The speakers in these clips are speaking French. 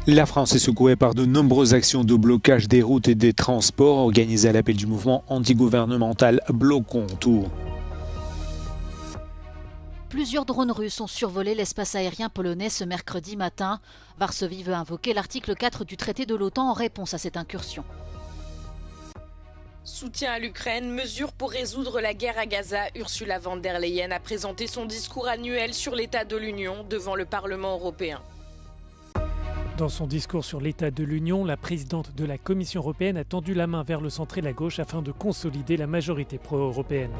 La France est secouée par de nombreuses actions de blocage des routes et des transports organisées à l'appel du mouvement antigouvernemental Bloquons Tout. Plusieurs drones russes ont survolé l'espace aérien polonais ce mercredi matin. Varsovie veut invoquer l'article 4 du traité de l'OTAN en réponse à cette incursion. Soutien à l'Ukraine, mesures pour résoudre la guerre à Gaza. Ursula von der Leyen a présenté son discours annuel sur l'état de l'Union devant le Parlement européen. Dans son discours sur l'état de l'Union, la présidente de la Commission européenne a tendu la main vers le centre et la gauche afin de consolider la majorité pro-européenne.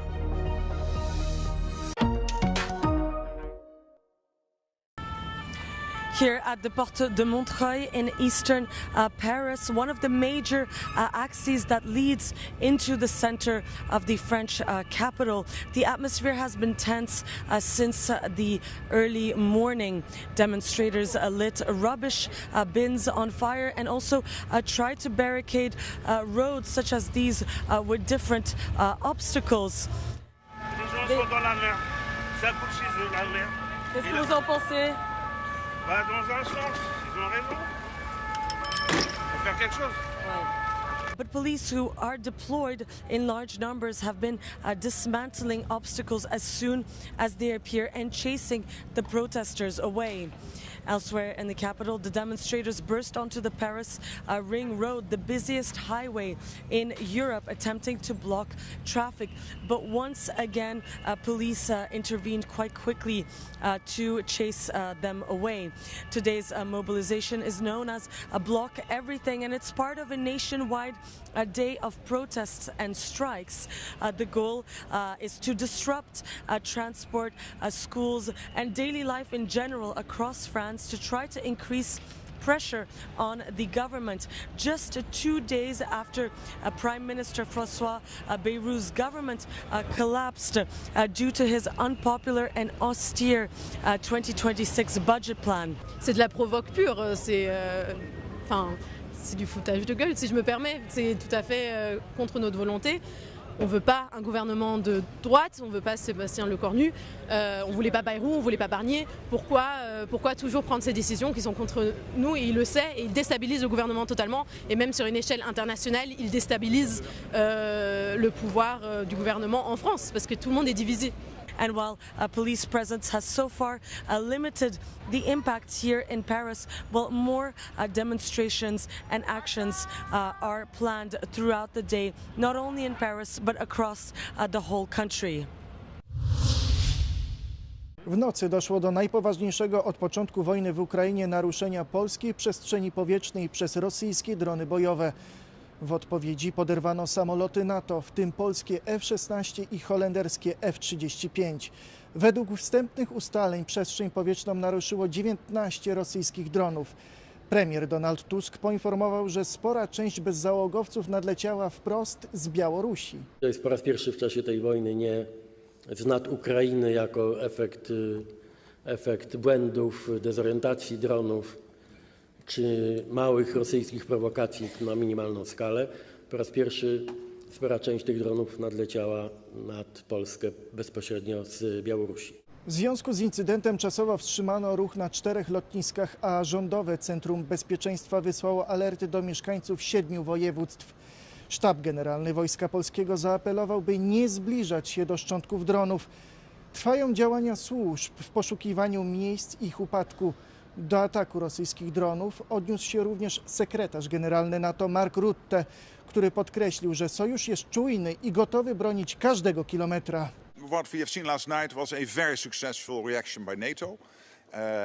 Here at the Porte de Montreuil in eastern Paris, one of the major axes that leads into the center of the French capital. The atmosphere has been tense since the early morning. Demonstrators lit rubbish bins on fire and also tried to barricade roads such as these with different obstacles. Les gens sont dans la mer, ça couche chez eux, la mer. Qu'est-ce que vous en pensez? Bah, dans un sens, ils ont raison. Faut faire quelque chose. But police who are deployed in large numbers have been dismantling obstacles as soon as they appear and chasing the protesters away. Elsewhere in the capital, the demonstrators burst onto the Paris Ring Road, the busiest highway in Europe, attempting to block traffic. But once again, police intervened quite quickly to chase them away. Today's mobilization is known as Block Everything, and it's part of a nationwide day of protests and strikes. The goal is to disrupt transport, schools, and daily life in general across France to try to increase pressure on the government. Just 2 days after Prime Minister François Bayrou's government collapsed due to his unpopular and austere 2026 budget plan. C'est de la provoque pure, c'est du foutage de gueule, si je me permets. C'est tout à fait contre notre volonté. On ne veut pas un gouvernement de droite, on ne veut pas Sébastien Lecornu, on ne voulait pas Bayrou, on ne voulait pas Barnier. Pourquoi toujours prendre ces décisions qui sont contre nous? Et il le sait, et il déstabilise le gouvernement totalement. Et même sur une échelle internationale, il déstabilise le pouvoir du gouvernement en France, parce que tout le monde est divisé. And while police presence has so far limited the impact here in Paris, well, more demonstrations and actions are planned throughout the day, not only in Paris, but across the whole country. W nocy doszło do najpoważniejszego od początku wojny w Ukrainie naruszenia polskiej przestrzeni powietrznej przez rosyjskie drony bojowe. W odpowiedzi poderwano samoloty NATO, w tym polskie F-16 i holenderskie F-35. Według wstępnych ustaleń przestrzeń powietrzną naruszyło 19 rosyjskich dronów. Premier Donald Tusk poinformował, że spora część bezzałogowców nadleciała wprost z Białorusi. To jest po raz pierwszy w czasie tej wojny nie z nad Ukrainy jako efekt błędów, dezorientacji dronów czy małych rosyjskich prowokacji na minimalną skalę. Po raz pierwszy spora część tych dronów nadleciała nad Polskę bezpośrednio z Białorusi. W związku z incydentem czasowo wstrzymano ruch na 4 lotniskach, a Rządowe Centrum Bezpieczeństwa wysłało alerty do mieszkańców 7 województw. Sztab Generalny Wojska Polskiego zaapelował, by nie zbliżać się do szczątków dronów. Trwają działania służb w poszukiwaniu miejsc ich upadku. Do ataku rosyjskich dronów odniósł się również sekretarz generalny NATO Mark Rutte, który podkreślił, że sojusz jest czujny i gotowy bronić każdego kilometra. What we have seen last night was a very successful reaction by NATO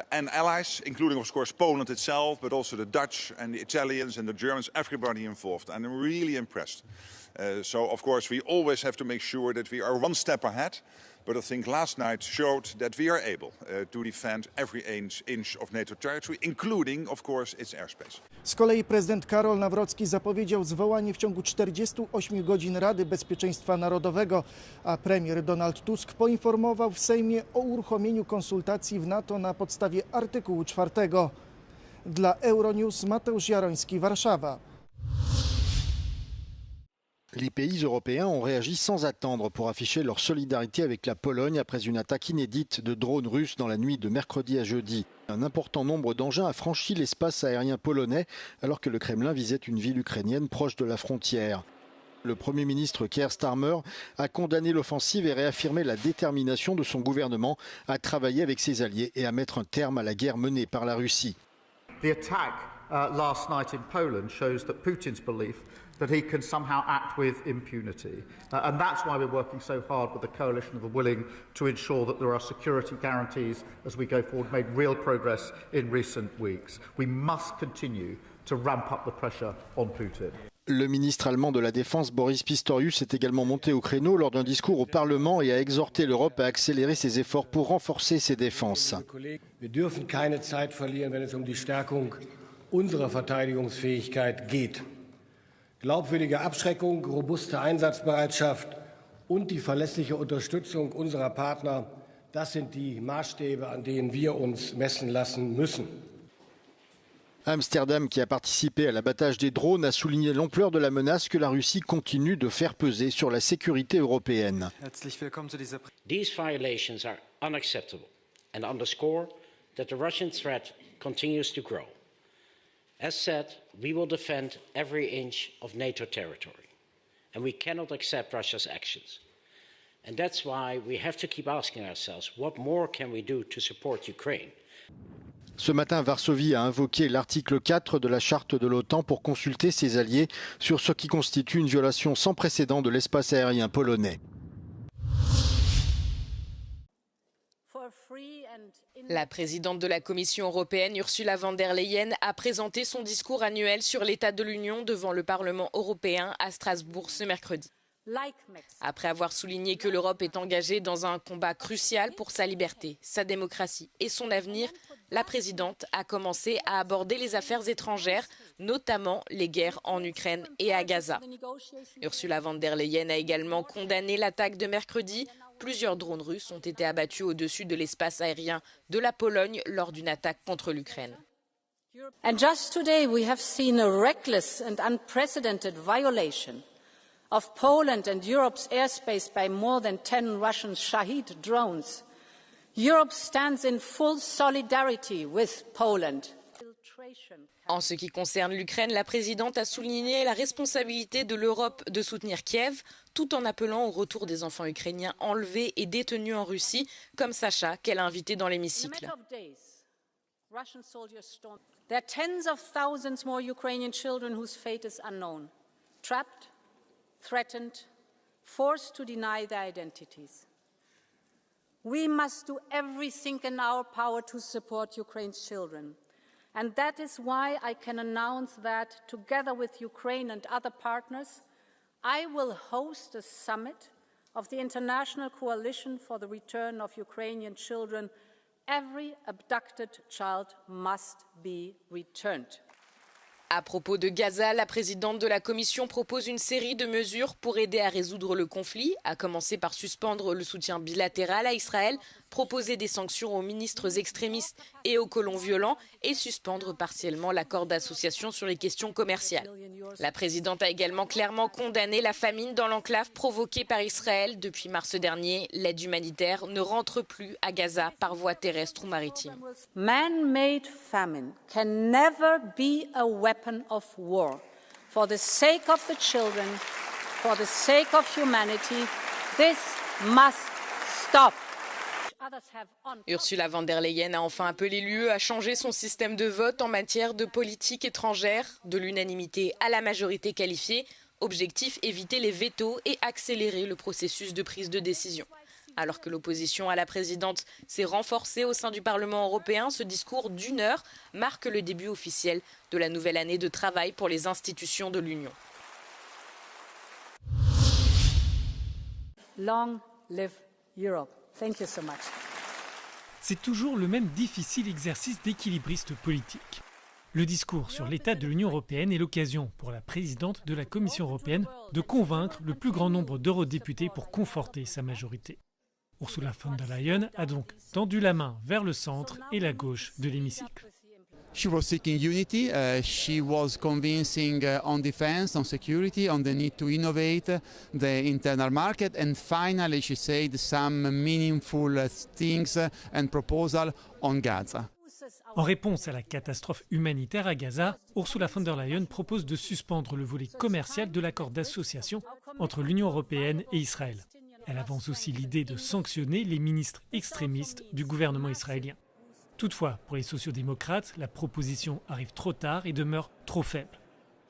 and allies, including of course Poland itself, but also the Dutch and the Italians and the Germans, everybody involved. And I'm really impressed. So of course we always have to make sure that we are one step ahead. But I think last night showed that we are able to defend every inch of NATO territory, including, of course, its airspace. Z kolei prezydent Karol Nawrocki zapowiedział zwołanie w ciągu 48 godzin Rady Bezpieczeństwa Narodowego, a premier Donald Tusk poinformował w Sejmie o uruchomieniu konsultacji w NATO na podstawie artykułu 4. Dla Euronews Mateusz Jaroński, Warszawa. Les pays européens ont réagi sans attendre pour afficher leur solidarité avec la Pologne après une attaque inédite de drones russes dans la nuit de mercredi à jeudi. Un important nombre d'engins a franchi l'espace aérien polonais alors que le Kremlin visait une ville ukrainienne proche de la frontière. Le Premier ministre Keir Starmer a condamné l'offensive et réaffirmé la détermination de son gouvernement à travailler avec ses alliés et à mettre un terme à la guerre menée par la Russie. The attack last night in Poland shows that Putin's belief that he can somehow act with impunity. And that's why we're working so hard with the coalition of the willing to ensure that there are security guarantees as we go forward, made real progress in recent weeks. We must continue to ramp up the pressure on Putin. Le ministre allemand de la Défense Boris Pistorius est également monté au créneau lors d'un discours au Parlement et a exhorté l'Europe à accélérer ses efforts pour renforcer ses défenses. Wir dürfen keine Zeit verlieren, wenn es die Stärkung unserer Verteidigungsfähigkeit geht. Glaubwürdige Abschreckung, robuste Einsatzbereitschaft und die verlässliche Unterstützung unserer Partner, das sind die Maßstäbe, an denen wir uns messen lassen müssen. Amsterdam, qui a participé à l'abattage des drones, a souligné l'ampleur de la menace que la Russie continue de faire peser sur la sécurité européenne. These violations are unacceptable and underscore that the Russian threat continues to grow. As said, we will defend every inch of NATO territory, and we cannot accept Russia's actions. And that's why we have to keep asking ourselves, what more can we do to support Ukraine? Ce matin, Varsovie a invoqué l'article 4 de la charte de l'OTAN pour consulter ses alliés sur ce qui constitue une violation sans précédent de l'espace aérien polonais. La présidente de la Commission européenne, Ursula von der Leyen, a présenté son discours annuel sur l'état de l'Union devant le Parlement européen à Strasbourg ce mercredi. Après avoir souligné que l'Europe est engagée dans un combat crucial pour sa liberté, sa démocratie et son avenir, la présidente a commencé à aborder les affaires étrangères, notamment les guerres en Ukraine et à Gaza. Ursula von der Leyen a également condamné l'attaque de mercredi. Plusieurs drones russes ont été abattus au-dessus de l'espace aérien de la Pologne lors d'une attaque contre l'Ukraine. And just today we have seen a reckless and unprecedented violation of Poland and Europe's airspace by more than 10 Russian Shahid drones. Europe stands in full solidarity with Poland. En ce qui concerne l'Ukraine, la présidente a souligné la responsabilité de l'Europe de soutenir Kiev, tout en appelant au retour des enfants ukrainiens enlevés et détenus en Russie, comme Sacha, qu'elle a invité dans l'hémicycle. There are tens of thousands more Ukrainian children whose fate is unknown, trapped, threatened, forced to deny their identities. We must do everything in our power to support Ukraine's children. And that is why I can announce that, together with Ukraine and other partners, I will host a summit of the International Coalition for the Return of Ukrainian Children. Every abducted child must be returned. À propos de Gaza, la présidente de la Commission propose une série de mesures pour aider à résoudre le conflit, à commencer par suspendre le soutien bilatéral à Israël, proposer des sanctions aux ministres extrémistes et aux colons violents et suspendre partiellement l'accord d'association sur les questions commerciales. La présidente a également clairement condamné la famine dans l'enclave provoquée par Israël. Depuis mars dernier, l'aide humanitaire ne rentre plus à Gaza par voie terrestre ou maritime. Man-made famine can never be a weapon of war. For the sake of the children, for the sake of humanity, this must stop. Ursula von der Leyen a enfin appelé l'UE à changer son système de vote en matière de politique étrangère, de l'unanimité à la majorité qualifiée. Objectif, éviter les vétos et accélérer le processus de prise de décision. Alors que l'opposition à la présidente s'est renforcée au sein du Parlement européen, ce discours d'1 heure marque le début officiel de la nouvelle année de travail pour les institutions de l'Union. Long live Europe. Thank you so much. C'est toujours le même difficile exercice d'équilibriste politique. Le discours sur l'état de l'Union européenne est l'occasion pour la présidente de la Commission européenne de convaincre le plus grand nombre d'eurodéputés pour conforter sa majorité. Ursula von der Leyen a donc tendu la main vers le centre et la gauche de l'hémicycle. She was seeking unity. She was convincing on defense, on security, on the need to innovate the internal market. And finally, she said some meaningful things and proposals on Gaza. En réponse à la catastrophe humanitaire à Gaza, Ursula von der Leyen propose de suspendre le volet commercial de l'accord d'association entre l'Union européenne et Israël. Elle avance aussi l'idée de sanctionner les ministres extrémistes du gouvernement israélien. Toutefois, pour les sociodémocrates, la proposition arrive trop tard et demeure trop faible.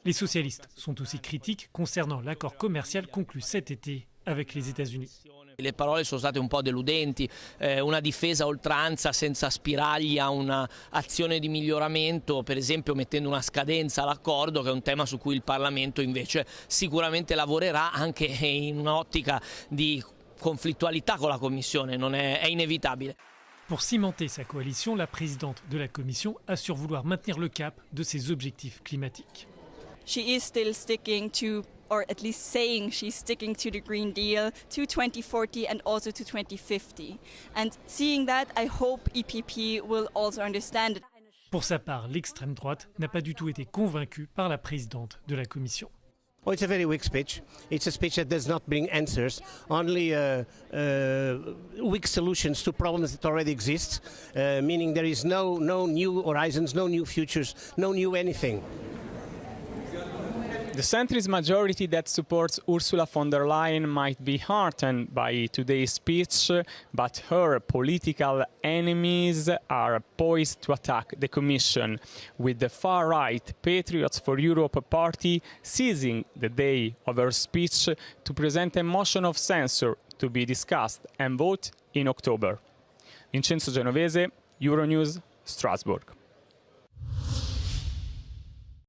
Les socialistes sont aussi critiques concernant l'accord commercial conclu cet été avec les États-Unis. Le parole sono state un po' deludenti, una difesa a oltranza senza spiragli a un'azione di miglioramento, per esempio mettendo una scadenza all'accordo, che è un tema su cui il Parlamento invece sicuramente lavorerà anche in un'ottica di conflittualità con la Commissione, è inévitable. Pour cimenter sa coalition, la présidente de la Commission assure vouloir maintenir le cap de ses objectifs climatiques. She is still sticking to, or at least saying she's sticking to the Green Deal to 2040 and also to 2050. And seeing that, I hope EPP will also understand it. Pour sa part, l'extrême droite n'a pas du tout été convaincue par la présidente de la Commission. Oh, it's a very weak speech. It's a speech that does not bring answers, only weak solutions to problems that already exist, meaning there is no new horizons, no new futures, no new anything. The centrist majority that supports Ursula von der Leyen might be heartened by today's speech, but her political enemies are poised to attack the Commission, with the far-right Patriots for Europe party seizing the day of her speech to present a motion of censure to be discussed and voted in October. Vincenzo Genovese, Euronews, Strasbourg.